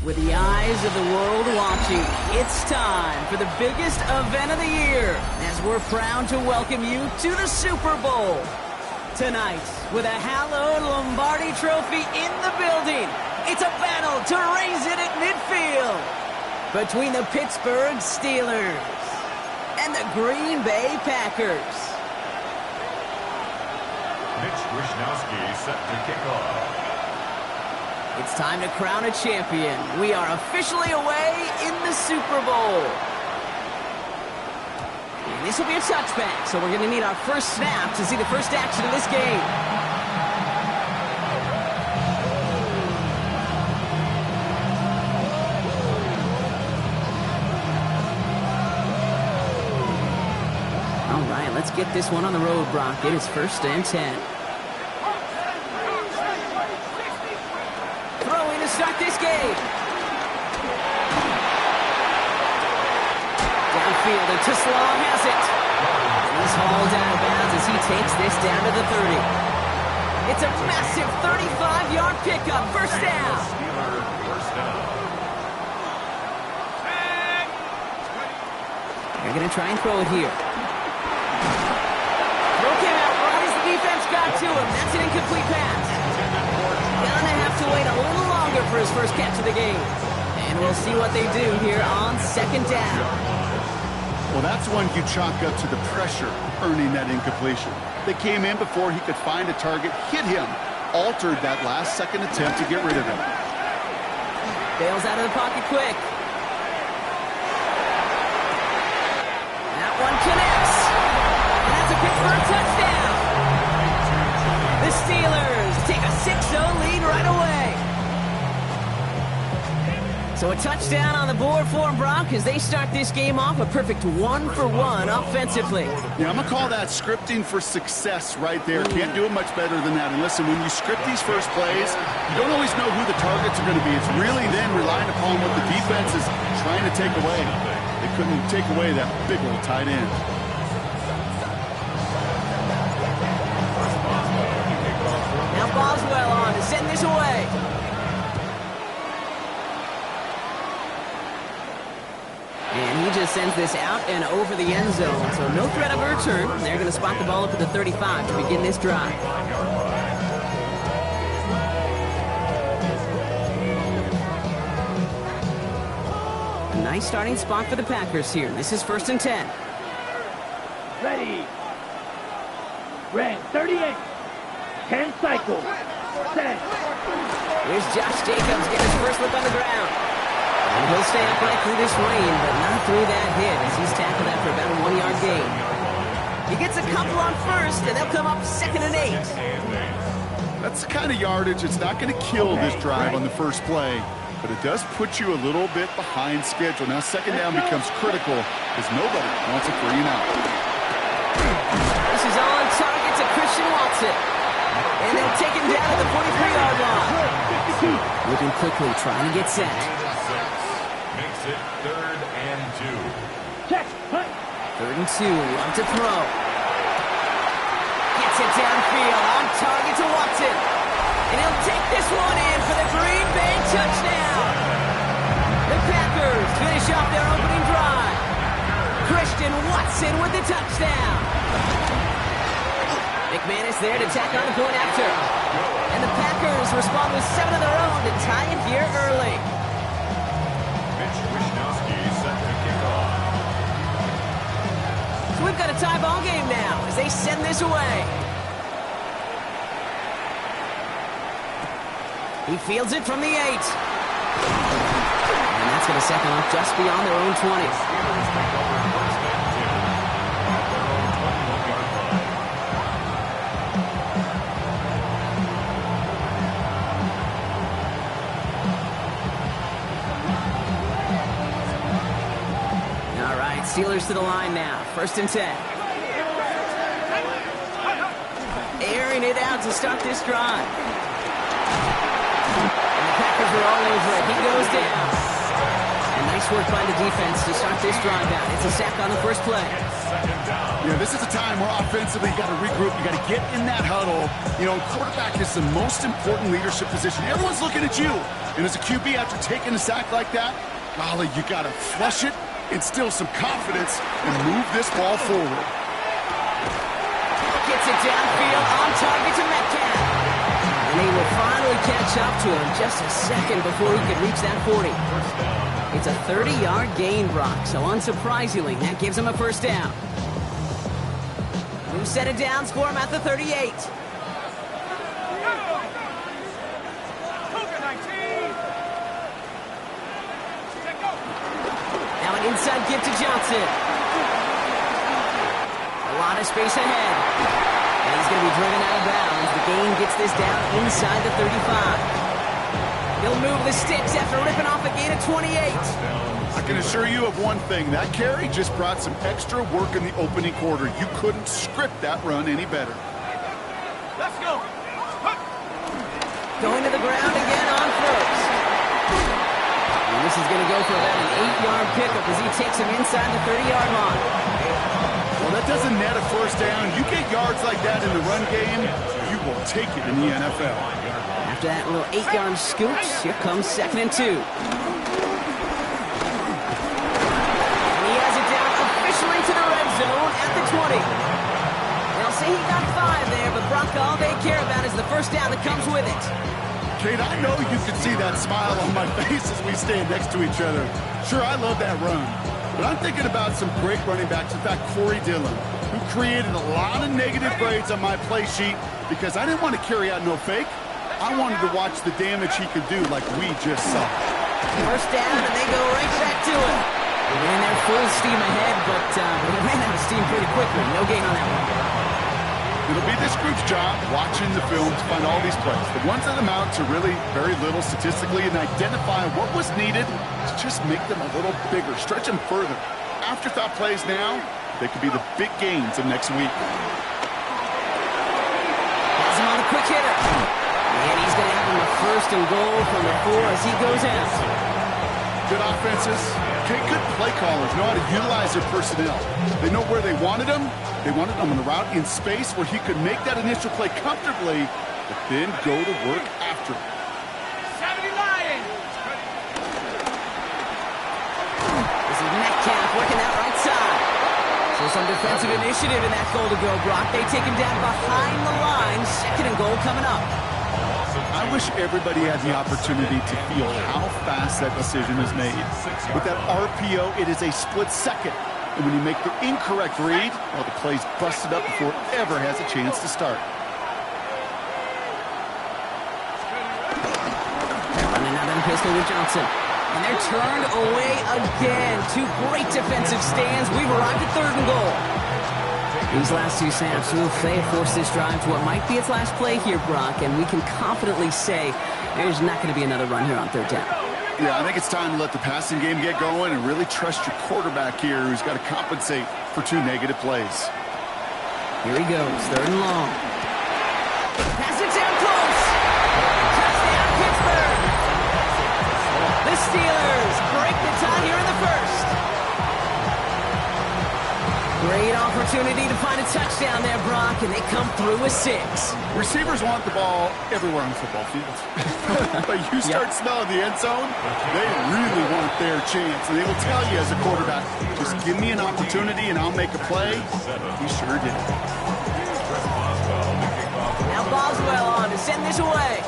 With the eyes of the world watching, it's time for the biggest event of the year as we're proud to welcome you to the Super Bowl. Tonight, with a hallowed Lombardi trophy in the building, it's a battle to raise it at midfield between the Pittsburgh Steelers and the Green Bay Packers. Wishnowski set to kick off. It's time to crown a champion. We are officially away in the Super Bowl. And this will be a touchback, so we're going to need our first snap to see the first action of this game. All right, let's get this one on the road, Brock. It is 1st and 10. Start this game. Downfield, and Tesla has it. He's hauled out of bounds as he takes this down to the 30. It's a massive 35-yard pickup. First down. They're going to try and throw it here. Throw came out right as the defense got to him. That's an incomplete pass. Gonna have to wait a little longer for his first catch of the game. And we'll see what they do here on 2nd down. Well, that's one you chalk up to the pressure earning that incompletion. They came in before he could find a target, hit him, altered that last-second attempt to get rid of him. Bails out of the pocket quick. That one connects. And that's a Pittsburgh touchdown. The Steelers take a 6-0 lead right away. So a touchdown on the board for Brock as they start this game off a perfect 1-for-1 offensively. Yeah, I'm going to call that scripting for success right there. Can't do it much better than that. And listen, when you script these first plays, you don't always know who the targets are going to be. It's really then relying upon what the defense is trying to take away. They couldn't take away that big old tight end. Now Boswell on to send this away. And he just sends this out and over the end zone. So no threat of a return. They're going to spot the ball up at the 35 to begin this drive. A nice starting spot for the Packers here. This is 1st and 10. Ready. Red 38. 10 cycles. Set. Here's Josh Jacobs getting his first look on the ground. And he'll stay upright through this rain, but not through that hit as he's tackled after about a 1-yard gain. He gets a couple on first, and they'll come up 2nd and 8. That's the kind of yardage it's not going to kill this drive on the first play, but it does put you a little bit behind schedule. Now 2nd down becomes critical because nobody wants a 3 and out. This is on target to Christian Watson. And they'll take him down at the 43-yard line. Looking quickly, trying to get set. Makes it 3rd and 2. Check. 3rd and 2, up to throw. Gets it downfield, on target to Watson. And he'll take this one in for the Green Bay touchdown. The Packers finish off their opening drive. Christian Watson with the touchdown. McManus there to tack on the point after. And the Packers respond with 7 of their own to tie it here early. Wishnowski set to kick off. So we've got a tie ball game now as they send this away. He fields it from the 8. And that's going to set them up just beyond their own 20. Steelers to the line now. 1st and 10. Airing it out to start this drive. And the Packers are all over it. He goes down. A nice Nice work by the defense to start this drive out. It's a sack on the first play. Yeah, this is a time where offensively you got to regroup. You got to get in that huddle. You know, quarterback is the most important leadership position. Everyone's looking at you. And as a QB, after taking a sack like that, golly, you got to flush it, instill some confidence, and move this ball forward. Gets it downfield, on target to Metcalf. And he will finally catch up to him just a second before he could reach that 40. It's a 30-yard gain, Brock, so unsurprisingly, that gives him a first down. New set of downs for him at the 38. Now an inside give to Johnson. A lot of space ahead. And he's going to be driven out of bounds. The gain gets this down inside the 35. He'll move the sticks after ripping off a gain of 28. I can assure you of one thing. That carry just brought some extra work in the opening quarter. You couldn't script that run any better. Let's go. Going to the ground again on first. And this is going to go for about an 8-yard pickup as he takes him inside the 30-yard line. Well, that doesn't net a first down. You get yards like that in the run game, you will take it in the NFL. After that little 8-yard scooch, here comes 2nd and 2. And he has it down officially to the red zone at the 20. They'll say he got 5 there, but Brock, all they care about is the first down that comes with it. Kate, I know you can see that smile on my face as we stand next to each other. Sure, I love that run. But I'm thinking about some great running backs. In fact, Corey Dillon, who created a lot of negative grades on my play sheet because I didn't want to carry out no fake. I wanted to watch the damage he could do like we just saw. First down, and they go right back to it. And they're full steam ahead, but they ran out of steam pretty quickly. No gain on that one. It'll be this group's job watching the film to find all these plays. The ones that amount to really very little statistically and identify what was needed to just make them a little bigger, stretch them further. Afterthought plays now, they could be the big gains of next week. Has him on a quick hitter. And he's going to have him a 1st and goal from the 4 as he goes out. Good offenses. Good play callers know how to utilize their personnel. They know where they wanted them. They wanted him on the route in space where he could make that initial play comfortably, but then go to work after it. 70 Lions. This is Metcalf working that right side. So some defensive initiative in that goal to go, Brock. They take him down behind the line. 2nd and goal coming up. I wish everybody had the opportunity to feel how fast that decision is made. With that RPO, it is a split second. And when you make the incorrect read, well, the play's busted up before it ever has a chance to start. Running out on pistol with Johnson. And they're turned away again. 2 great defensive stands. We've arrived at 3rd and goal. These last 2 snaps will force this drive to what might be its last play here, Brock, and we can confidently say there's not going to be another run here on 3rd down. Yeah, I think it's time to let the passing game get going and really trust your quarterback here who's got to compensate for 2 negative plays. Here he goes, 3rd and long. Pass it down close. Touchdown, Pittsburgh. The Steelers break the tie here in the 1st. Great opportunity to find a touchdown there, Brock, and they come through with 6. Receivers want the ball everywhere on the football field. But you start smelling the end zone, they really want their chance. And they will tell you as a quarterback, just give me an opportunity and I'll make a play. He sure did. Now Boswell on to send this away.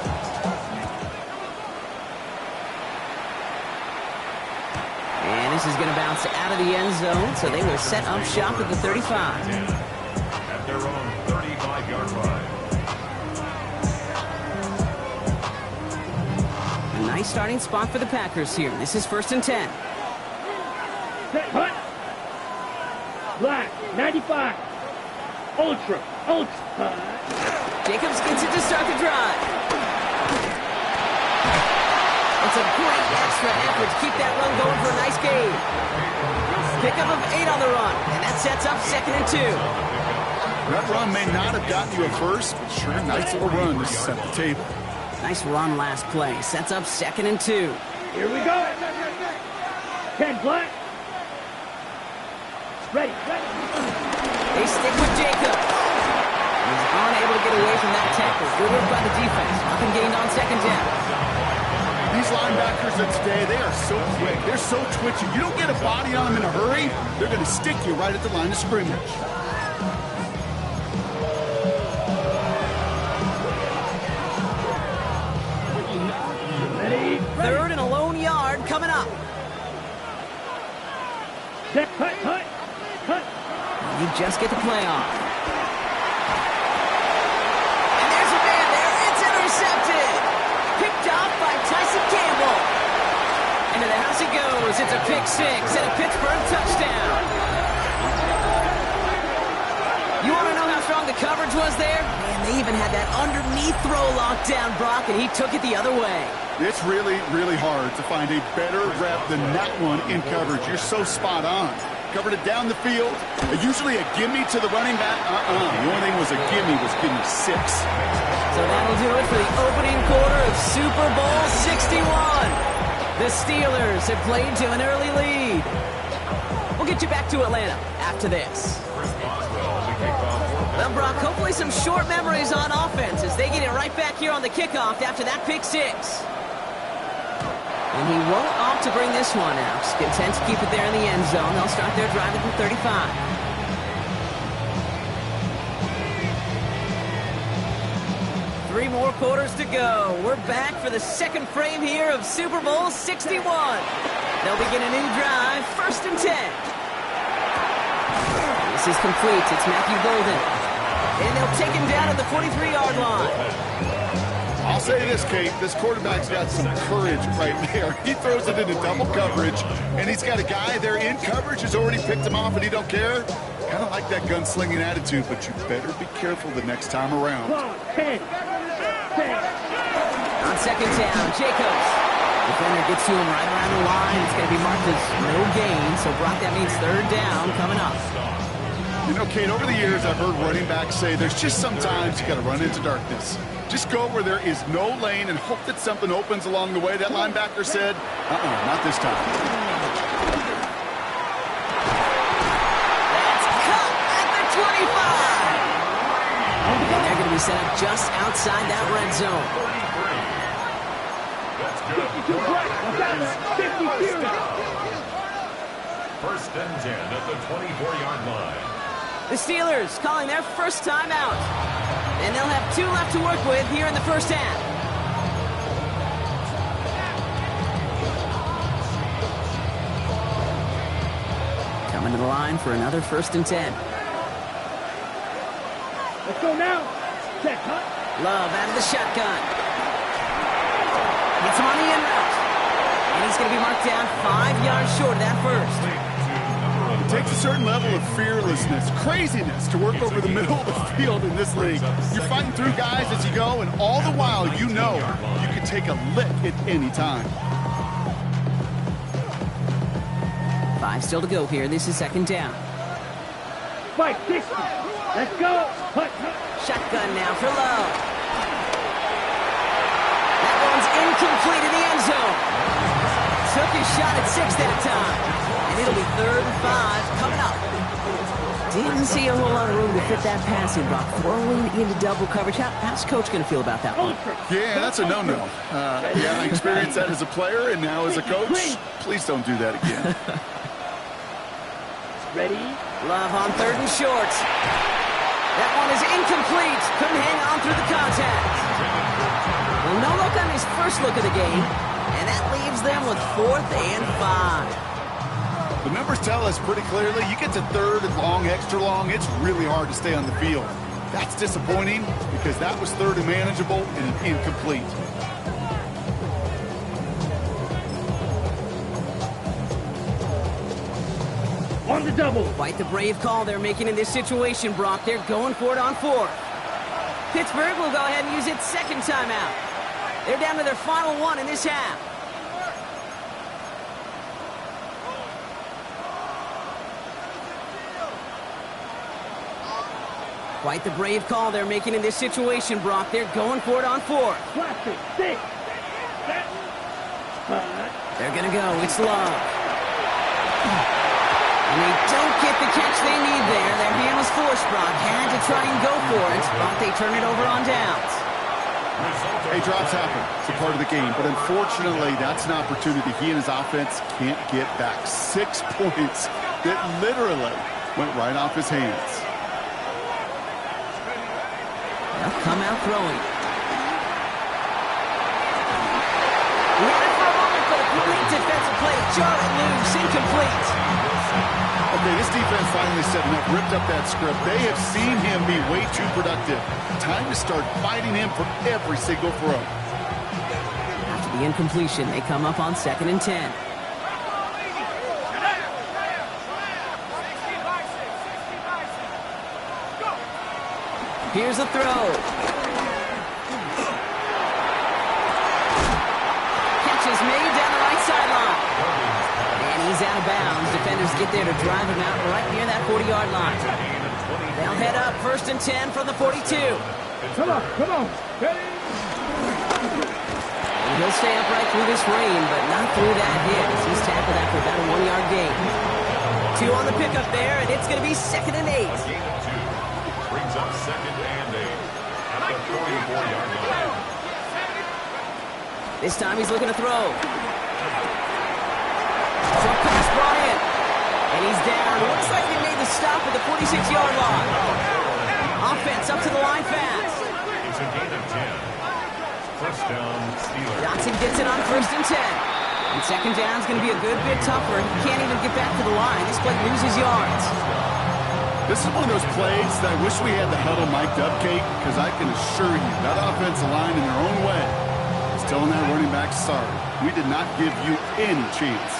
And this is going to bounce out of the end zone, so they will set up shop at the 35. At their own 35-yard line. A nice starting spot for the Packers here. This is 1st and 10. Set, hut. Black, 95. Ultra. Jacobs gets it to start the drive. It's a great extra effort to keep that run going for a nice gain. Pickup of 8 on the run, and that sets up 2nd and 2. That run may not have gotten you a first, but sure, nice little run to set the table. Nice run last play. Sets up 2nd and 2. Here we go. 10 black. Ready. They stick with Jacobs. He's unable to get away from that tackle. Good work by the defense. Nothing gained on second down. These linebackers of today, they are so quick. They're so twitchy. You don't get a body on them in a hurry, they're going to stick you right at the line of scrimmage. Ready. Third and a lone yard coming up. Set. Hut. You just get the play off. And there's a man there. It's intercepted. Picked off by Tyson Campbell. Into the house it goes. It's a pick six and a Pittsburgh touchdown. You want to know how strong the coverage was there? Man, they even had that underneath throw locked down, Brock, and he took it the other way. It's really, really hard to find a better rep than that one in coverage. You're so spot on. Covered it down the field. Usually a gimme to the running back. The only thing was a gimme was gimme 6. So that'll do it for the opening quarter of Super Bowl 61. The Steelers have played to an early lead. We'll get you back to Atlanta after this. Well, Brock, hopefully some short memories on offense as they get it right back here on the kickoff after that pick six. And he won't opt to bring this one out. Just content to keep it there in the end zone. They'll start their drive at the 35. Three more quarters to go. We're back for the second frame here of Super Bowl 61. They'll begin a new drive, 1st and 10. This is complete. It's Matthew Golden. And they'll take him down at the 43-yard line. I'll say this, Kate, this quarterback's got some courage right there. He throws it into double coverage, and he's got a guy there in coverage who's already picked him off, and he don't care. Kind of like that gunslinging attitude, but you better be careful the next time around. 10. On second down, Jacobs. Defender gets to him right around the line. It's going to be marked as no gain, so Brock, that means 3rd down coming up. You know, Kate, over the years, I've heard running backs say there's just sometimes you got to run into darkness. Just go where there is no lane and hope that something opens along the way. That linebacker said, not this time. That's cut at the 25. And they're going to be set up just outside that red zone. 52 right. 52. 1st and 10 at the 24-yard line. The Steelers calling their first time out. And they'll have 2 left to work with here in the first half. Coming to the line for another 1st and 10. Let's go now. Set. Hut. Love out of the shotgun. Gets him on the in route. And he's going to be marked down 5 yards short of that first. It takes a certain level of fearlessness, craziness to work over the middle of the field in this league. You're fighting through guys as you go, and all the while you know you can take a lick at any time. 5 still to go here. This is 2nd down. 560. Let's go. Hut. Shotgun now for Love. That one's incomplete in the end zone. Took his shot at 6th at a time. And it'll be 3rd and 5 coming up. Didn't see a whole lot of room to fit that passing block. Throwing into double coverage. How's Coach going to feel about that one? Yeah, that's a no-no. I experienced that as a player, and now as a coach, please don't do that again. Ready? Love on 3rd and short. That one is incomplete. Couldn't hang on through the contact. Well, no look on his first look of the game. And that leaves them with 4th and 5. The numbers tell us pretty clearly, you get to 3rd and long, extra long, it's really hard to stay on the field. That's disappointing because that was 3rd and manageable and an incomplete. On the double. Quite the brave call they're making in this situation, Brock. They're going for it on 4th. Pittsburgh will go ahead and use its 2nd timeout. They're down to their final one in this half. Quite the brave call they're making in this situation, Brock. They're going for it on 4th. Plastic. 6. Set. Hut. They're going to go. It's Love. And they don't get the catch they need there. Their hand was forced, Brock. Had to try and go for it, but they turn it over on downs. Hey, drops happen. It's a part of the game. But unfortunately, that's an opportunity he and his offense can't get back. 6 points that literally went right off his hands. They'll come out throwing. Ran it for a moment, but a great defensive play. Jar it loose, incomplete. Okay, this defense finally set enough, ripped up that script. They have seen him be way too productive. Time to start fighting him for every single throw. After the incompletion, they come up on 2nd and 10. Here's a throw. Catch is made down the right sideline. And he's out of bounds. Defenders get there to drive him out right near that 40-yard line. They'll head up 1st and 10 from the 42. Come on, come on. Ready? And he'll stay upright through this rain, but not through that hit as he's tackled after about a 1-yard gain. 2 on the pickup there, and it's going to be 2nd and 8. Brings up 2nd and 8 at the 44-yard line. This time he's looking to throw. Short pass Bryant. And he's down. Looks like they made the stop at the 46-yard line. Offense up to the line fast. It's a gain of 10. 1st down, Steelers. Johnson gets it on 1st and 10. And 2nd down's going to be a good bit tougher. He can't even get back to the line. This play loses yards. This is one of those plays that I wish we had the huddle mic'd up, Kate, because I can assure you that offensive line in their own way is telling that running back, sorry, we did not give you any chance.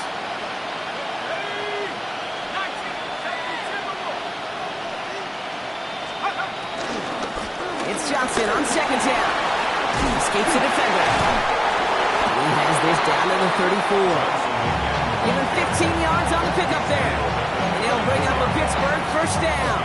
It's Johnson on 2nd down. He escapes the defender. He has this down to the 34. Given 15 yards on the pickup there. And he'll bring up a Pittsburgh 1st down.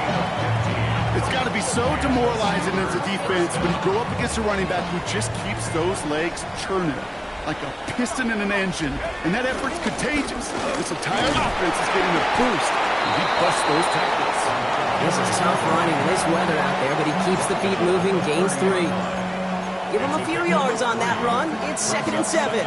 It's got to be so demoralizing as a defense when you go up against a running back who just keeps those legs churning like a piston in an engine, and that effort's contagious. This entire offense is getting a boost, and he busts those tackles. This is tough running in this weather out there, but he keeps the feet moving, gains 3. Give him a few yards on that run. It's 2nd and 7.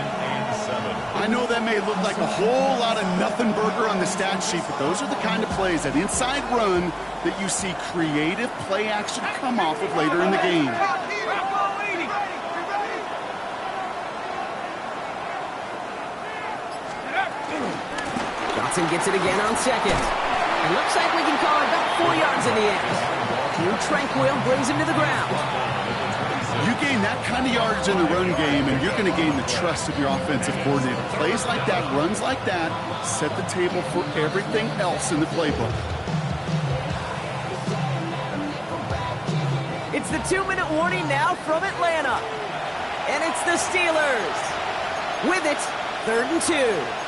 I know that may look like a whole lot of nothing burger on the stat sheet, but those are the kind of plays, that inside run, that you see creative play action come off of later in the game. Johnson gets it again on 2nd. It looks like we can call it about 4 yards in the end. Too tranquil brings him to the ground. You gain that kind of yardage in the run game, and you're going to gain the trust of your offensive coordinator. Plays like that, runs like that, set the table for everything else in the playbook. It's the 2-minute warning now from Atlanta. And it's the Steelers. With it, 3rd and 2.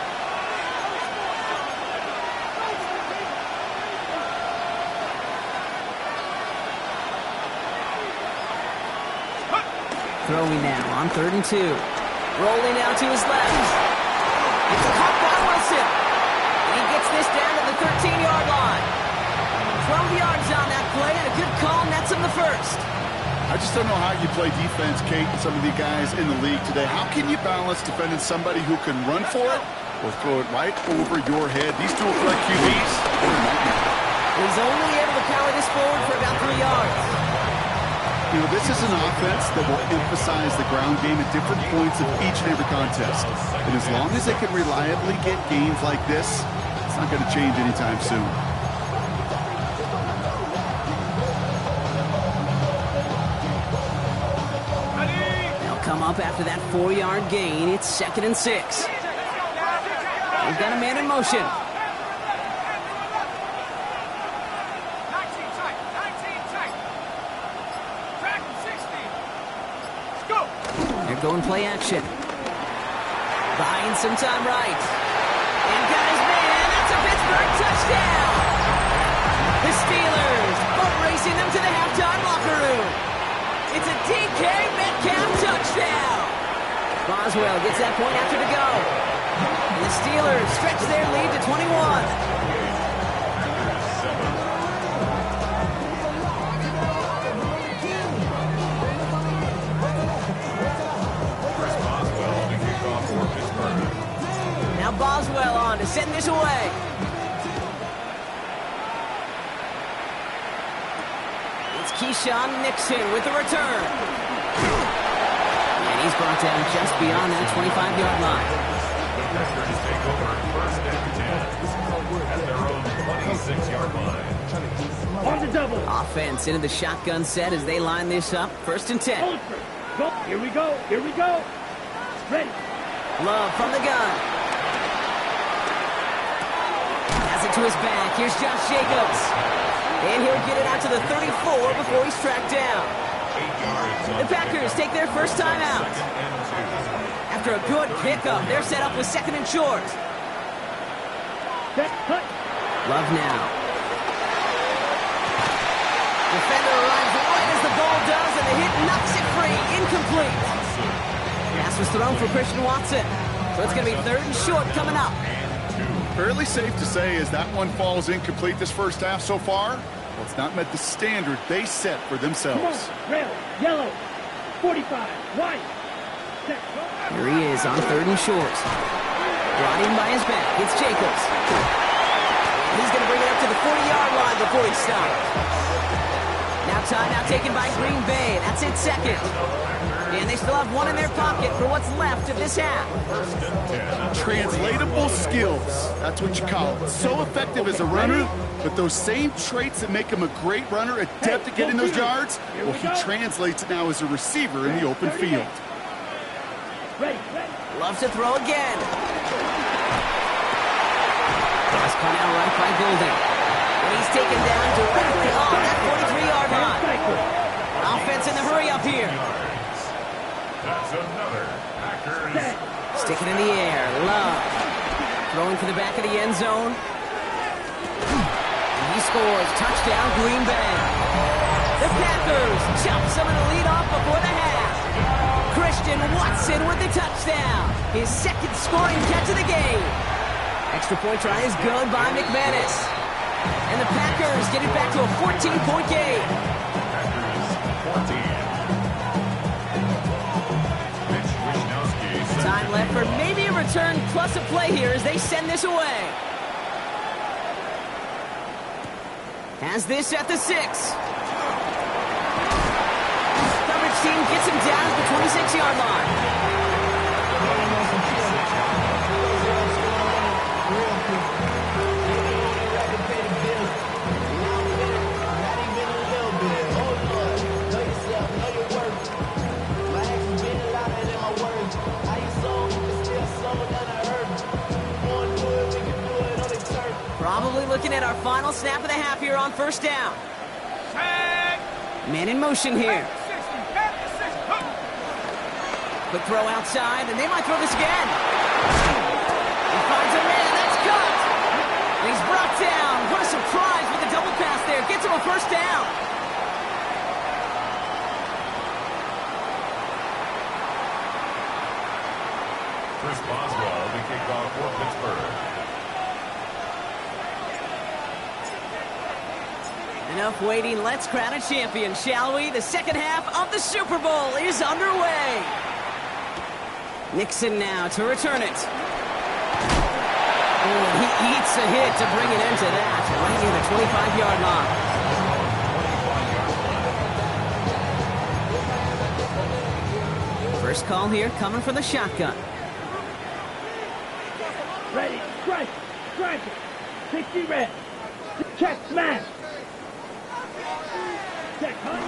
Throwing now on 3rd and 2. Rolling out to his left. It's a caught by Wilson. And he gets this down to the 13-yard line. 12 yards on that play, and a good call nets him the 1st. I just don't know how you play defense, Kate, and some of the guys in the league today. How can you balance defending somebody who can run for it or throw it right over your head? These dual threat QBs, they're a nightmare. He's only able to power this forward for about 3 yards. You know, this is an offense that will emphasize the ground game at different points of each and every contest. And as long as they can reliably get games like this, it's not going to change anytime soon. They'll come up after that 4-yard gain. It's 2nd and 6. They've got a man in motion. Going play action. Buying some time right. And got his man. That's a Pittsburgh touchdown. The Steelers boat racing them to the halftime locker room. It's a DK Metcalf touchdown. Boswell gets that point after to go. And the Steelers stretch their lead to 21. Now Boswell on to send this away. It's Keyshawn Nixon with the return. And he's brought down just beyond that 25-yard line. The Packers take over first and 10 at their own 26-yard line. On the double. Offense into the shotgun set as they line this up. First and 10. Hold it. Go. Here we go. Here we go. Ready. Love from the gun. Has it to his back. Here's Josh Jacobs. And he'll get it out to the 34 before he's tracked down. 8 yards. The Packers take their first time out. After a good pickup, they're set up with second and short. Set. Cut. Love now. Defender arrives right as the ball does, and the hit knocks it free. Incomplete. Pass was thrown for Christian Watson. So it's going to be third and short coming up. Fairly safe to say as that one falls incomplete this first half so far. Well, it's not met the standard they set for themselves. Come on. Red. Yellow. 45. White. Set. Go. Here he is on third and short. Brought in by his back. It's Jacobs. He's going to bring it up to the 40-yard line before he stops. Now timeout taken by Green Bay. That's it, second. And they still have one in their pocket for what's left of this half. Translatable skills. That's what you call it. So effective as a runner, but those same traits that make him a great runner, adept at getting those yards, well, he translates it now as a receiver in the open field. Ready. Loves to throw again. Pass cut out right by Golden. And he's taken down directly on that 43-yard line. Offense in the hurry up here. That's another Packers. Stick it in the air. Love. Throwing to the back of the end zone. And he scores. Touchdown, Green Bay. The Packers chop some of the lead off before the half. Christian Watson with the touchdown. His second scoring catch of the game. Extra point try is good by McManus. And the Packers get it back to a 14-point game. Packers 14. Time left for maybe a return plus a play here as they send this away. Has this at the 6. Coverage team gets him down at the 26-yard line. Probably looking at our final snap of the half here on first down. Man in motion here. Quick throw outside, and they might throw this again. He finds a man, that's cut. And he's brought down. What a surprise with the double pass there. Gets him a first down. Chris Boswell, the kickoff for Pittsburgh. Enough waiting. Let's crown a champion, shall we? The second half of the Super Bowl is underway. Nixon now to return it. Oh, he eats a hit to bring it into that. Right near the 25-yard line. First call here coming from the shotgun. Ready. Strike. Strike it. 60 red. Check. Smash. Check. Hunt.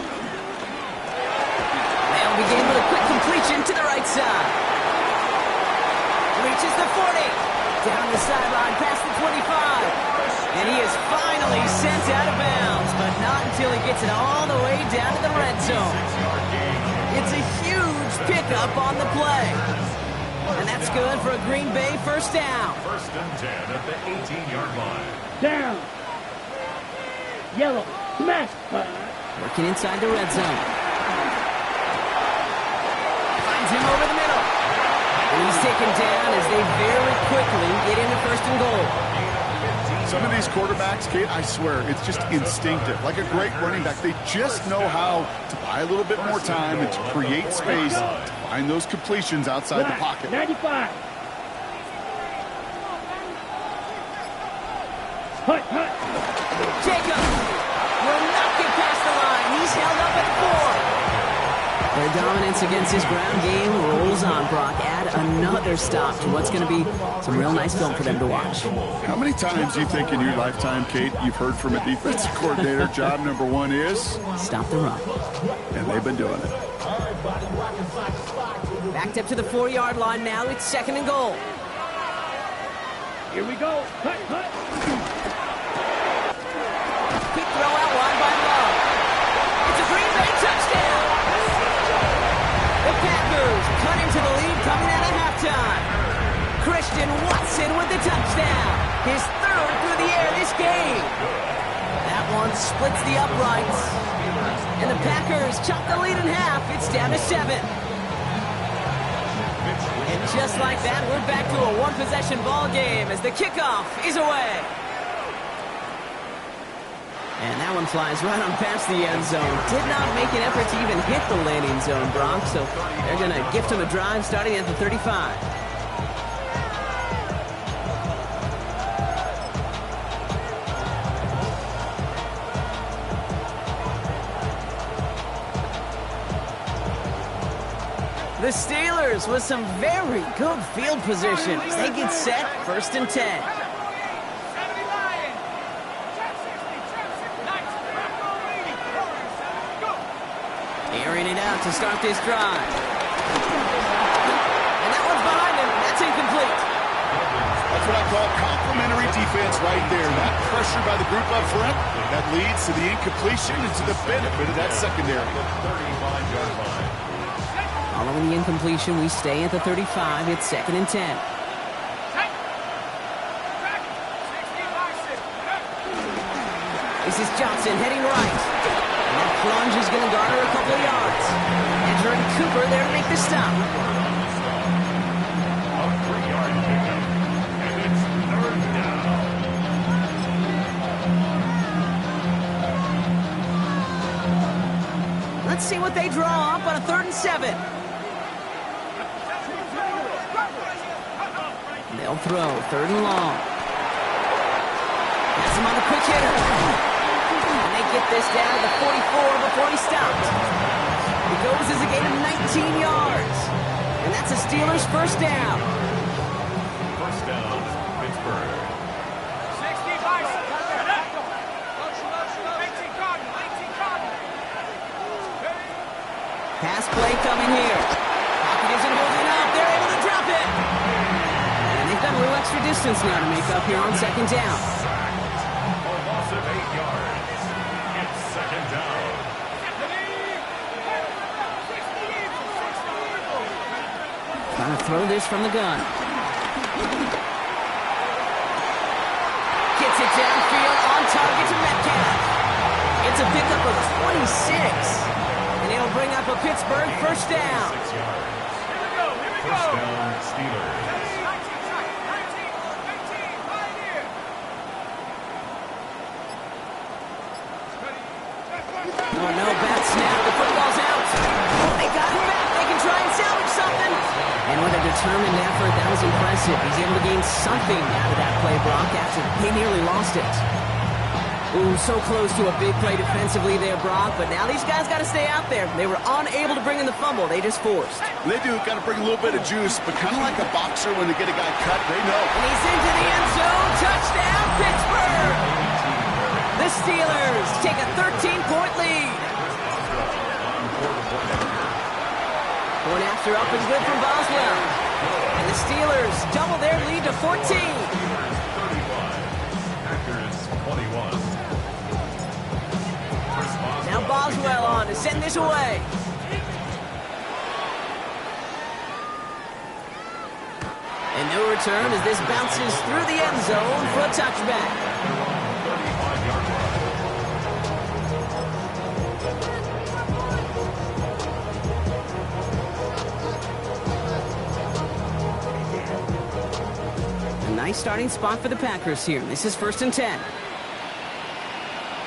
They'll begin with a quick completion to the right side. Reaches the 40. Down the sideline past the 25. And he is finally sent out of bounds, but not until he gets it all the way down to the red zone. It's a huge pickup on the play. And that's good for a Green Bay first down. First and 10 at the 18-yard line. Down. Yellow. Smash. Working inside the red zone. Finds him over the middle. And he's taken down as they very quickly get into first and goal. Some of these quarterbacks, Kate, I swear, it's just instinctive. Like a great running back, they just know how to buy a little bit more time and to create space to find those completions outside the pocket. 95. Hut. Jacob will not get past the line. He's held up at 4. Their dominance against his ground game rolls on, Brock. Add another stop to what's going to be some real nice film for them to watch. How many times do you think in your lifetime, Kate, you've heard from a defensive coordinator, job number 1 is? Stop the run. And they've been doing it. Backed up to the 4-yard line now. It's second and goal. Here we go. Hut. Quick throw out wide by Love. It's a Green Bay touchdown. The Packers cut into the lead coming out of halftime. Christian Watson with the touchdown. His 3rd through the air this game. That one splits the uprights. And the Packers chop the lead in half. It's down to 7. And just like that, we're back to a one-possession ball game as the kickoff is away. And that one flies right on past the end zone. Did not make an effort to even hit the landing zone, Brock. So they're going to gift him a drive starting at the 35. The Steelers with some very good field position as they get set, 1st and 10. Airing it out to start this drive. And that one's behind him. That's incomplete. That's what I call complementary defense right there. That pressure by the group up front, that leads to the incompletion and to the benefit of that secondary. Following the incompletion, we stay at the 35. It's 2nd and 10. This is Johnson heading right. And that plunge is going to garner a couple of yards. Edger and Cooper there to make the stop. A 3-yard pickup. And it's 3rd down. Let's see what they draw up on a 3rd and 7. They'll throw 3rd and long. Has him on the quick hitter. And they get this down to the 44 before he stopped. It goes as a gain of 19 yards. And that's a Steelers 1st down. 1st down, Pittsburgh. Pass play coming here. Pocket isn't holding up. They're able to drop it. And they've got a little extra distance now to make up here on 2nd down. A loss of 8 yards. It's 2nd down. Trying to throw this from the gun. Gets it downfield on target to Metcalf. It's a pickup of 26. And it'll bring up a Pittsburgh 1st down. 6 yards. 1st down, Steelers. Oh, no, bad snap. The football's out. Oh, they got him back. They can try and salvage something. And with a determined effort, that was impressive. He's able to gain something out of that play, Brock, after he nearly lost it. Ooh, so close to a big play defensively there, Brock, but now these guys got to stay out there. They were unable to bring in the fumble. They just forced. They do. Got to bring a little bit of juice, but kind of like a boxer when they get a guy cut, they know. And he's into the end zone. Touchdown, Pittsburgh! The Steelers take a 13-point lead. Point after up is good from Boswell. And the Steelers double their lead to 14. Packers 21. Now Boswell on to send this away. And no return as this bounces through the end zone for a touchback. 35-yard line. nice starting spot for the Packers here. This is 1st and 10.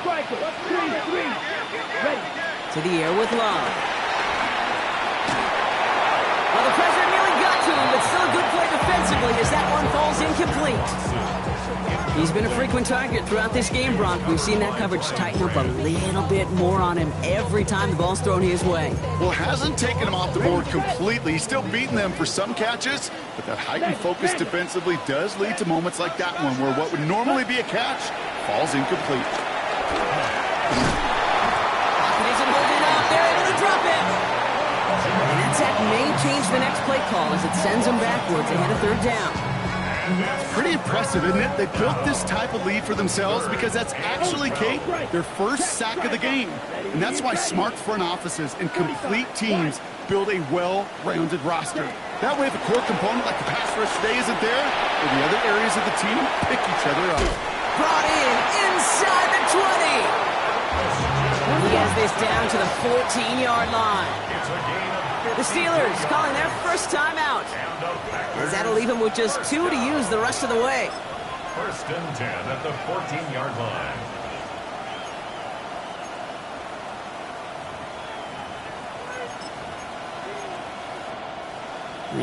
Striker, 3-3. Ready. To the air with Love. Well, the pressure nearly got to him, but still a good play defensively as that one falls incomplete. He's been a frequent target throughout this game, Bronk. We've seen that coverage tighten up a little bit more on him every time the ball's thrown his way. Well, hasn't taken him off the board completely. He's still beating them for some catches, but that heightened focus defensively does lead to moments like that one where what would normally be a catch falls incomplete. Pocket isn't holding up. They're able to drop it. And that sack may change the next play call as it sends them backwards ahead of 3rd down. It's pretty impressive, isn't it? They built this type of lead for themselves because that's actually, Kate, their first sack of the game. And that's why smart front offices and complete teams build a well-rounded roster. That way, if a core component like the pass rush today isn't there, or the other areas of the team pick each other up. Brought in inside the 20. He has this down to the 14-yard line. The Steelers calling their first timeout, as that'll leave them with just 2 to use the rest of the way. 1st and 10 at the 14-yard line.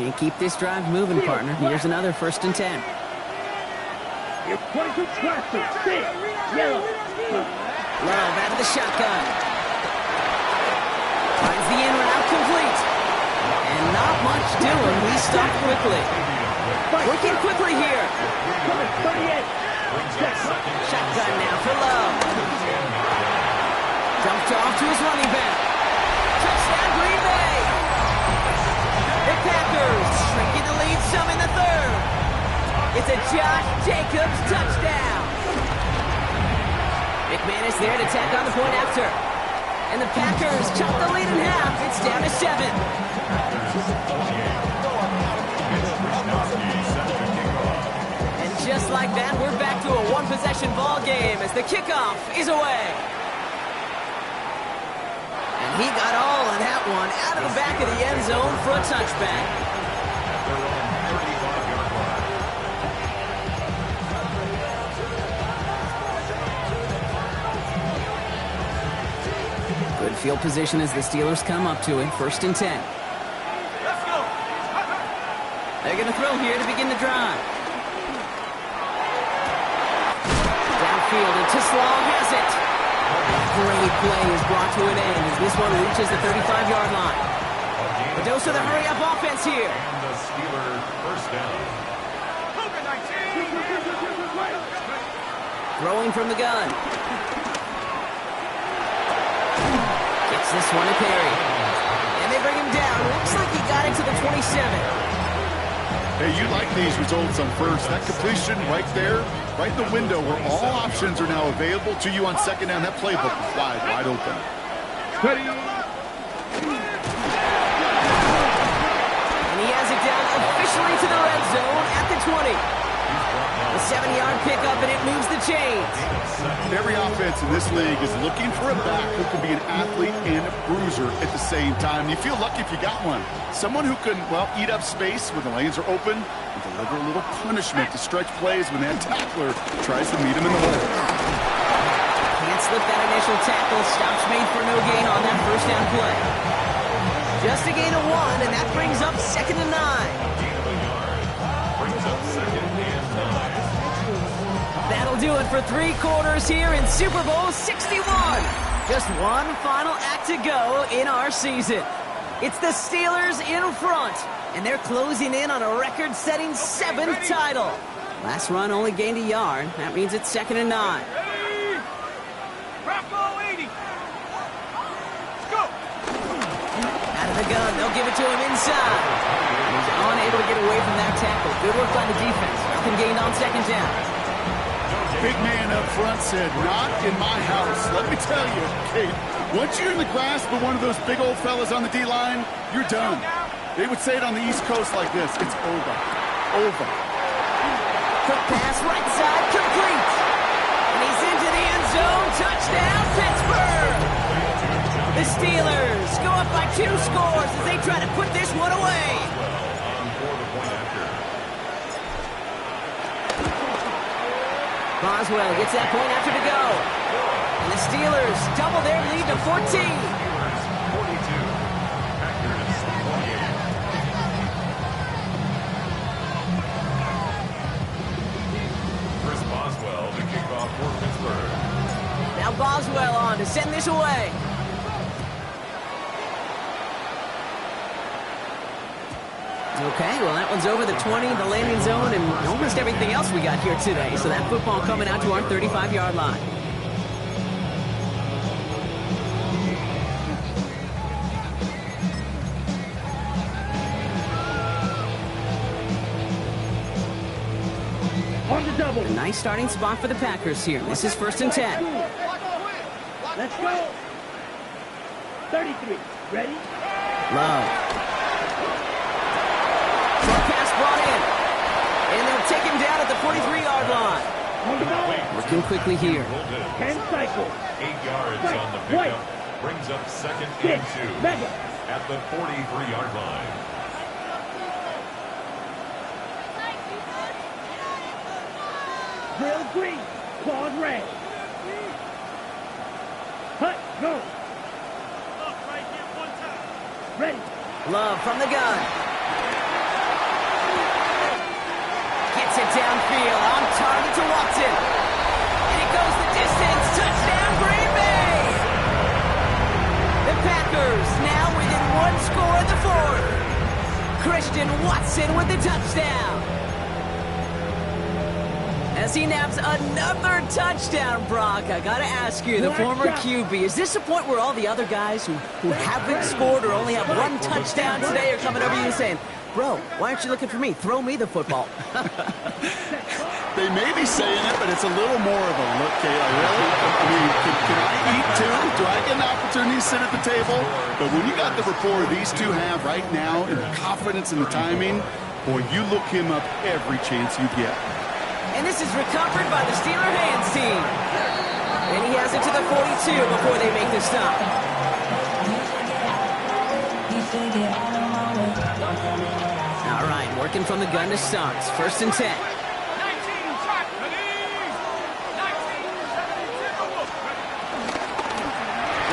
And keep this drive moving, partner. Here's another 1st and 10. You're 22 classic. 6. Yellow. Love out of the shotgun. Finds the in route complete. And not much doing. He stopped quickly. Working quickly here. 38. Shotgun now for Love. Dumped off to his running back. Touchdown Green Bay. The Packers shrinking the lead some in the 3rd. It's a Josh Jacobs touchdown. McManus there to tack on the point after. And the Packers chop the lead in half. It's down to 7. And just like that, we're back to a one-possession ball game as the kickoff is away. And he got all of that one out of the back of the end zone for a touchback. Good field position as the Steelers come up to it. 1st and 10. Let's go. They're going to throw here to begin the drive. Downfield, and Tislaw has it. Great play is brought to an end as this one reaches the 35-yard line. A dose of the hurry-up offense here. And the Steelers first down. Throwing from the gun. Gets this one to Perry. And they bring him down. Looks like he got it to the 27. Hey, you like these results on first. That completion right there, right in the window where all options are now available to you on 2nd down. That playbook is wide open. Ready. And he has it down officially to the red zone at the 20. A 7-yard pickup, and it moves the chains. Every offense in this league is looking for a back who can be an athlete and a bruiser at the same time. You feel lucky if you got one. Someone who can, well, eat up space when the lanes are open and deliver a little punishment to stretch plays when that tackler tries to meet him in the hole. Can't slip that initial tackle. Stops made for no gain on that first down play. Just a gain of 1, and that brings up 2nd and 9. Brings up 2nd and 9. That'll do it for 3 quarters here in Super Bowl 61. Just one final act to go in our season. It's the Steelers in front, and they're closing in on a record-setting 7th title. Last run only gained a yard. That means it's 2nd and 9. Bravo 80. Go. Out of the gun, they'll give it to him inside. He's unable to get away from that tackle. Good work by the defense. Nothing gained on 2nd down. Big man up front said, not in my house. Let me tell you, Kate, once you're in the grasp of one of those big old fellas on the D-line, you're done. They would say it on the East Coast like this. It's over. Over. Quick pass, right side, complete. And he's into the end zone. Touchdown, Pittsburgh. The Steelers go up by 2 scores as they try to put this one away. Boswell gets that point after to go. And the Steelers double their lead to 14. 42. Packers 48. Chris Boswell to kick off for Pittsburgh. Now Boswell on to send this away. Okay, well, that one's over the 20, the landing zone, and almost everything else we got here today. So that football coming out to our 35-yard line. On the double. A nice starting spot for the Packers here. This is 1st and 10. Let's go. 33. Ready? Love. Short pass brought in. And they'll take him down at the 43-yard line. On the ball. Working quickly here. 10 cycles. 8 yards on the pickup. Brings up 2nd and 2 Mega. at the 43-yard line. Drill green. Claws red. Hut, go. Ready. Love from the gun. Gets it downfield, on target to Watson. And it goes the distance. Touchdown, Green Bay! The Packers now within 1 score in the 4th. Christian Watson with the touchdown. As he naps another touchdown, Brock, I gotta ask you, the former QB, is this a point where all the other guys who haven't scored or only have 1 touchdown today are coming over you and saying, bro, why aren't you looking for me? Throw me the football. They may be saying it, but it's a little more of a look, Kayla. Really? I mean, can I eat too? Do I get an opportunity to sit at the table? But when you got the rapport these two have right now, and the confidence and the timing, boy, you look him up every chance you get. And this is recovered by the Steeler hands team. And he has it to the 42 before they make the stop. All right, working from the gun to start. 1st and 10. 19, track, please. 19,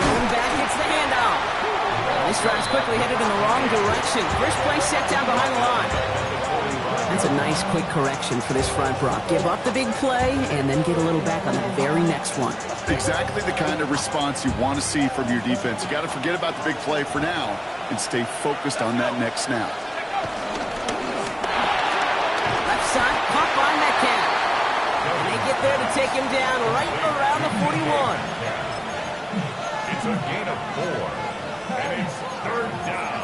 Rolling back, hits the handoff. This drive's quickly headed in the wrong direction. First play set down behind the line. That's a nice, quick correction for this front, Brock. Give up the big play and then get a little back on the very next one. Exactly the kind of response you want to see from your defense. You got to forget about the big play for now and stay focused on that next snap. Left side, caught by Metcalf. And they get there to take him down right around the 41. It's a gain of 4, and it's 3rd down.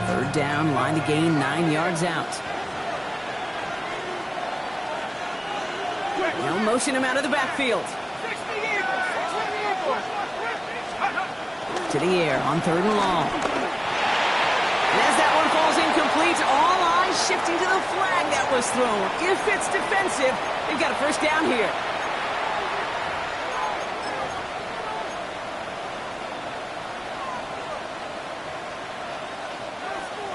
3rd down, line to gain 9 yards out. Now motion him out of the backfield. To the air on 3rd and long. And as that one falls incomplete, all eyes shifting to the flag that was thrown. If it's defensive, they've got a 1st down here.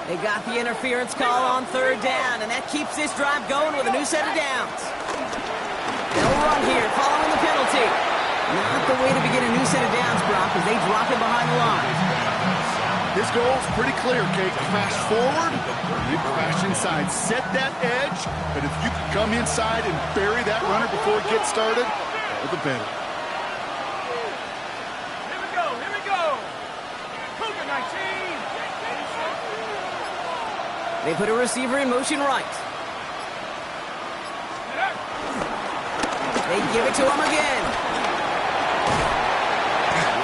They got the interference call on 3rd down, and that keeps this drive going with a new set of downs. They'll run here, following the penalty. Not the way to begin a new set of downs, Brock, as they drop it behind the line. His goal is pretty clear, Kate. Crash forward, you crash inside. Set that edge, but if you can come inside and bury that runner before it gets started, all the better. Here we go, here we go. Cougar 19. They put a receiver in motion right. They give it to him again.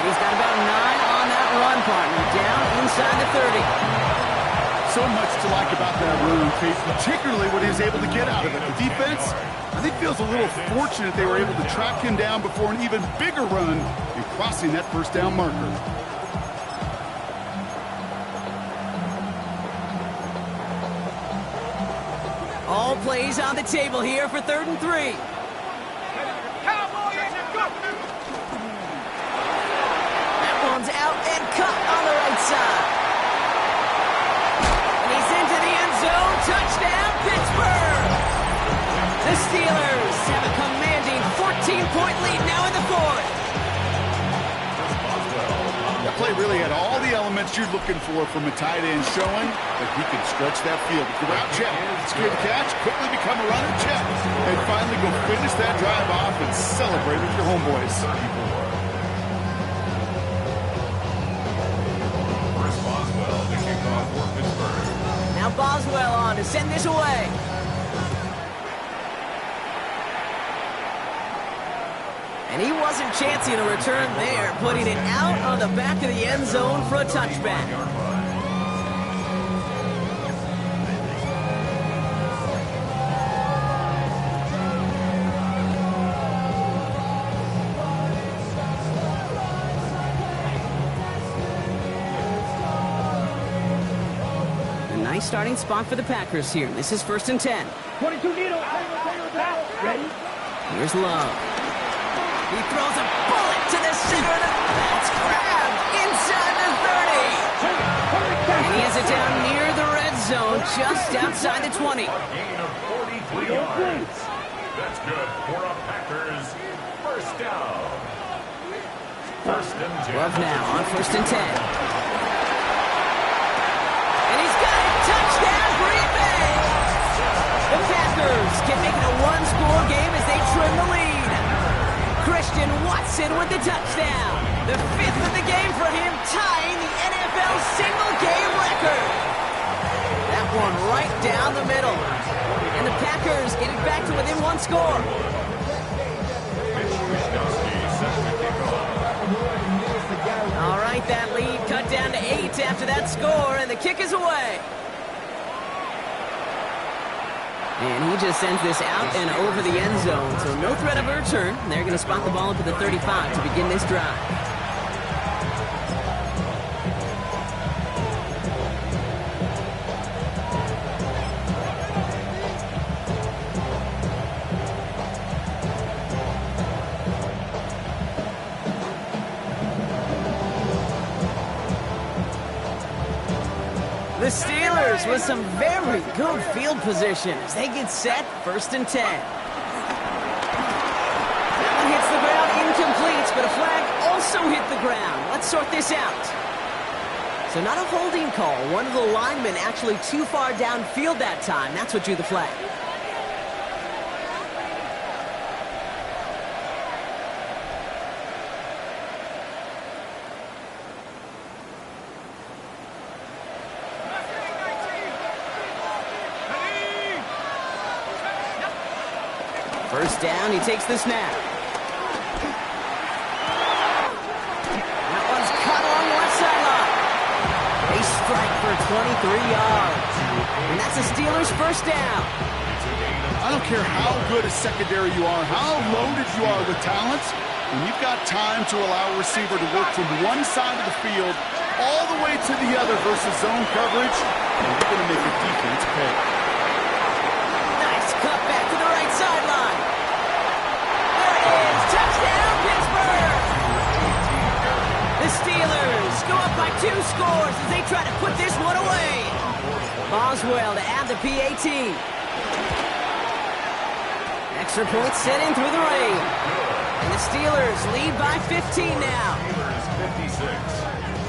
He's got about 9 on that run, partner. Down inside the 30. So much to like about that run, Kate, particularly what he was able to get out of it. The defense, I think, feels a little fortunate they were able to track him down before an even bigger run and crossing that 1st down marker. All plays on the table here for 3rd and 3. Cowboys, go. That one's out and cut on the right side. And he's into the end zone. Touchdown, Pittsburgh! Steelers have a commanding 14-point lead now in the fourth. That play really had all the elements you're looking for from a tight end, showing that he can stretch that field. The route check, secure the catch, quickly become a runner check, and finally go finish that drive off and celebrate with your homeboys. Now Boswell on to send this away. And he wasn't chancing a return there, putting it out on the back of the end zone for a touchback. A nice starting spot for the Packers here. This is 1st and 10. 22 needle. Ready? Here's Love. He throws a bullet to the center. That's grabbed inside the 30. And he has it down near the red zone, just outside the 20. A gain of 43 yards. That's good for a Packers first down. 1st and 10. Love now on 1st and 10. And he's got it. Touchdown, Green Bay. The Packers can make it a one-score game as they trim the lead. Christian Watson with the touchdown. The 5th of the game for him, tying the NFL single-game record. That one right down the middle. And the Packers get it back to within one score. All right, that lead cut down to 8 after that score, and the kick is away. And he just sends this out and over the end zone, so no threat of a return. They're going to spot the ball up at the 35 to begin this drive. The Steelers with some very good field position as they get set, 1st and 10. That one hits the ground, incomplete, but a flag also hit the ground. Let's sort this out. So not a holding call. One of the linemen actually too far downfield that time. That's what drew the flag. First down, he takes the snap. That one's cut along the left sideline. They strike for 23 yards. And that's the Steelers' first down. I don't care how good a secondary you are, how loaded you are with talent, when you've got time to allow a receiver to work from one side of the field all the way to the other versus zone coverage, you're going to make a defense pay. Nice cut back to the right sideline. Touchdown, Pittsburgh! The Steelers go up by 2 scores as they try to put this one away. Boswell to add the PAT. Extra point set in through the rain. And the Steelers lead by 15 now. Steelers 56,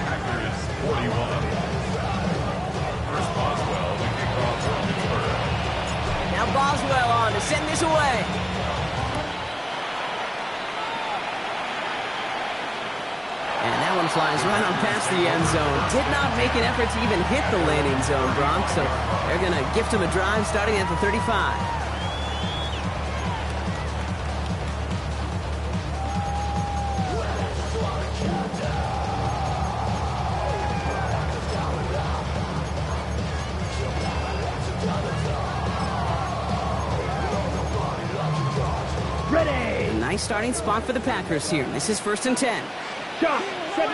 Packers 41. First Boswell to kick off from Pittsburgh. Now Boswell on to send this away. And that one flies right on past the end zone. Did not make an effort to even hit the landing zone, Bronx. So they're going to gift him a drive starting at the 35. Ready. A nice starting spot for the Packers here. This is 1st and 10. Shot. 7.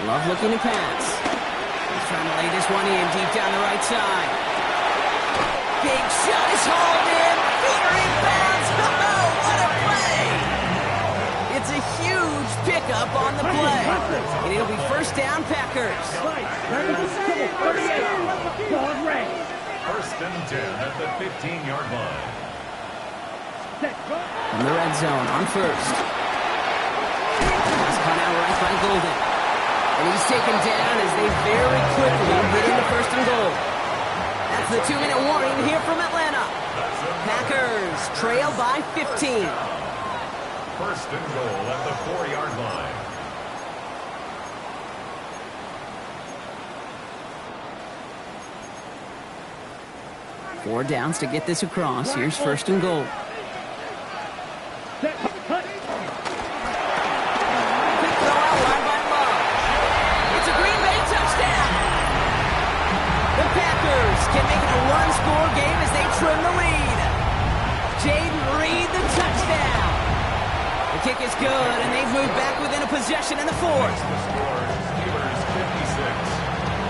Love looking to pass. He's trying to lay this one in deep down the right side. Big shot is hauled in. Feet in bounds. Oh, what a play! It's a huge pickup on the play. And it'll be 1st down, Packers. 38. Dog red. 1st and 10 at the 15-yard line. From the red zone on first. Pass caught out right by Golden. And he's taken down as they very quickly get into first and goal. That's the 2-minute warning here from Atlanta. Packers trail by 15. First and goal at the 4-yard line. Four downs to get this across. Here's first and goal. Quick throw out wide by Love. It's a Green Bay touchdown. The Packers can make it a one-score game as they trim the lead. Jaden Reed, the touchdown. The kick is good, and they've moved back within a possession in the fourth. The score, Steelers 56,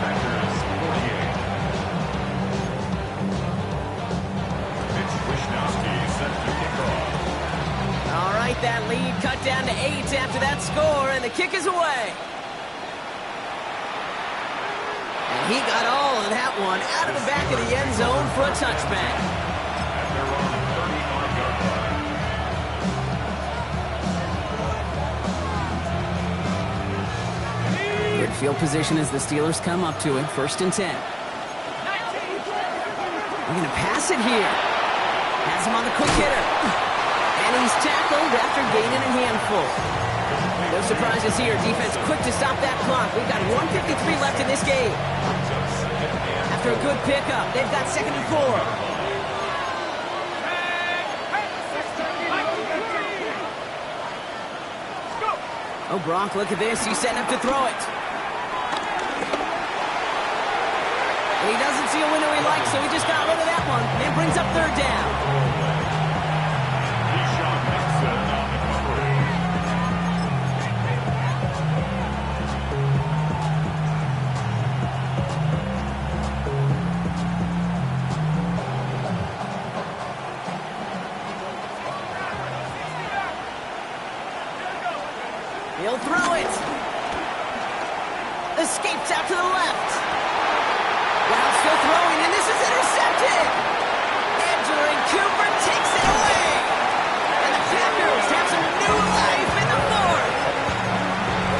Packers 48. Set to kick off. All right, that lead cut down to 8 after that score, and the kick is away. And he got all of that one out of the back of the end zone for a touchback. And they're on the 35-yard line. Good field position as the Steelers come up to it. First and 10. They're going to pass it here. Has him on the quick hitter. And he's tackled after gaining a handful. No surprises here. Defense quick to stop that clock. We've got 1:53 left in this game. After a good pickup, they've got 2nd and 4. Oh, Brock, look at this. He's setting up to throw it. And he doesn't see a window he likes, so he just got rid of that one. And brings up 3rd down. He'll throw it. Escapes out to the left. While still throwing, and this is intercepted. Edgerrin Cooper takes it away. And the Packers have some new life in the fourth.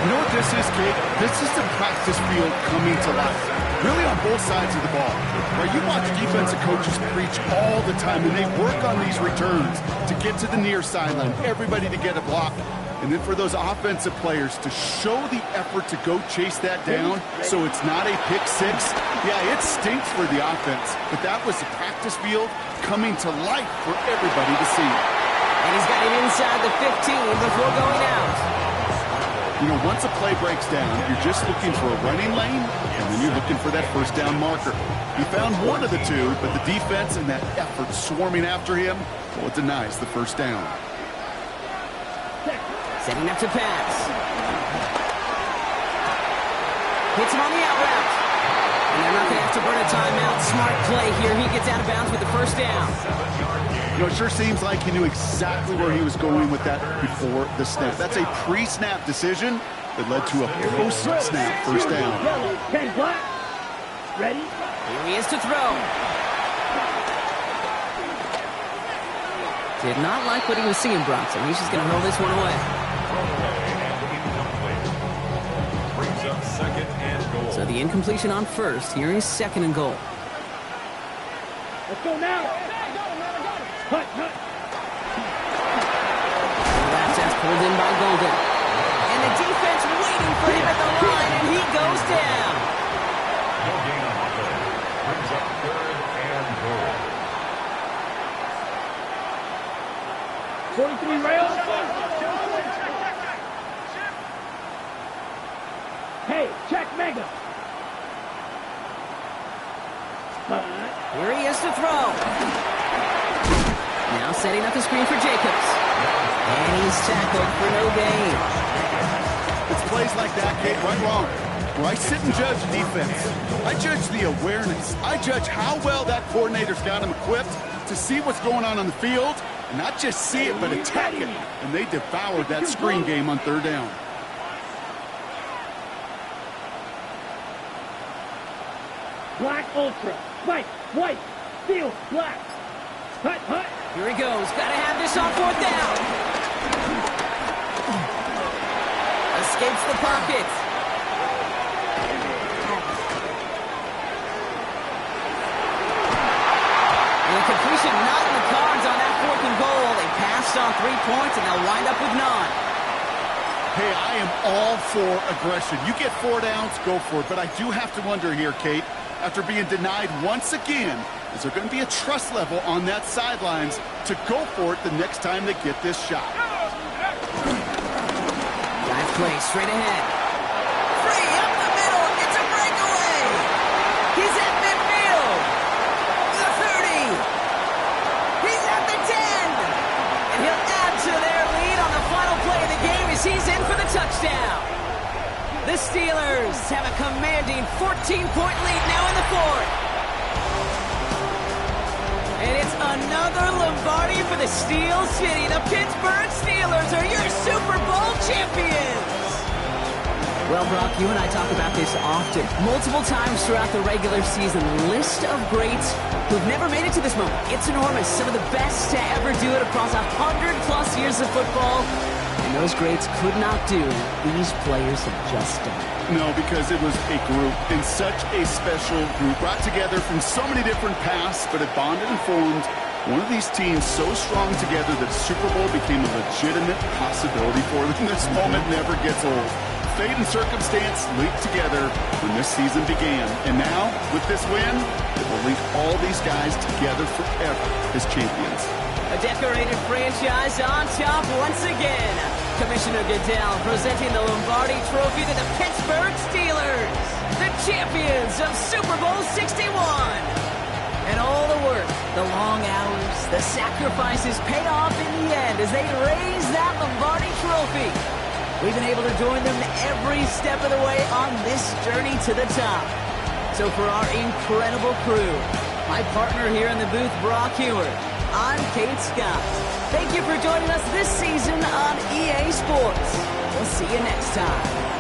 You know what this is, Kate? This is the practice field coming to life. Really on both sides of the ball. Where you watch defensive coaches preach all the time, and they work on these returns to get to the near sideline, everybody to get a block. And then for those offensive players to show the effort to go chase that down so it's not a pick six. Yeah, it stinks for the offense, but that was the practice field coming to life for everybody to see. And he's got it inside the 15 before going out. You know, once a play breaks down, you're just looking for a running lane, and then you're looking for that first down marker. He found one of the two, but the defense and that effort swarming after him, well, it denies the first down. Setting up to pass. Hits him on the out route. And they're not going to have to burn a timeout. Smart play here. He gets out of bounds with the first down. You know, it sure seems like he knew exactly where he was going with that before the snap. That's a pre-snap decision that led to a post-snap first down. Ken Black. Ready? Here he is to throw. Did not like what he was seeing, Brock, so he's just going to roll this one away. Brings up 2nd and goal. So the incompletion on first. Here is 2nd and goal. Let's go now. Hut. Last pass pulled in by Golden. And the defense waiting for him at the line, and he goes down. No gain on the play. Brings up 3rd and goal. 43 rails. Hey, check Mega. Here he is to throw. Now setting up the screen for Jacobs. And he's tackled for no gain. It's plays like that, Kate, right wrong. Where I sit and judge defense. I judge the awareness. I judge how well that coordinator's got him equipped to see what's going on the field. And not just see it, but attack it. And they devoured that screen game on 3rd down. Black Ultra. White. Steel. Black. Hut. Here he goes. Got to have this on 4th down. Escapes the pocket. And completion not in the cards on that 4th and goal. They passed on 3 points, and they'll wind up with none. Hey, I am all for aggression. You get 4 downs, go for it. But I do have to wonder here, Kate, after being denied once again, is there going to be a trust level on that sidelines to go for it the next time they get this shot? Dive play straight ahead. Free up the middle. It's a breakaway. He's at midfield. The 30. He's at the 10. And he'll add to their lead on the final play of the game as he's in for the touchdown. The Steelers have a commanding 14-point lead now in the 4th. And it's another Lombardi for the Steel City. The Pittsburgh Steelers are your Super Bowl champions. Well, Brock, you and I talk about this often, multiple times throughout the regular season. List of greats who've never made it to this moment. It's enormous. Some of the best to ever do it across 100+ years of football. And those greats could not do these players have just done. No, because it was a group, and such a special group, brought together from so many different paths, but it bonded and formed one of these teams so strong together that Super Bowl became a legitimate possibility for them. This moment never gets old. Fate and circumstance linked together when this season began. And now, with this win, it will link all these guys together forever as champions. A decorated franchise on top once again. Commissioner Goodell presenting the Lombardi Trophy to the Pittsburgh Steelers, the champions of Super Bowl 61. And all the work, the long hours, the sacrifices pay off in the end as they raise that Lombardi Trophy. We've been able to join them every step of the way on this journey to the top. So for our incredible crew, my partner here in the booth, Brock Heward, I'm Kate Scott. Thank you for joining us this season on EA Sports. We'll see you next time.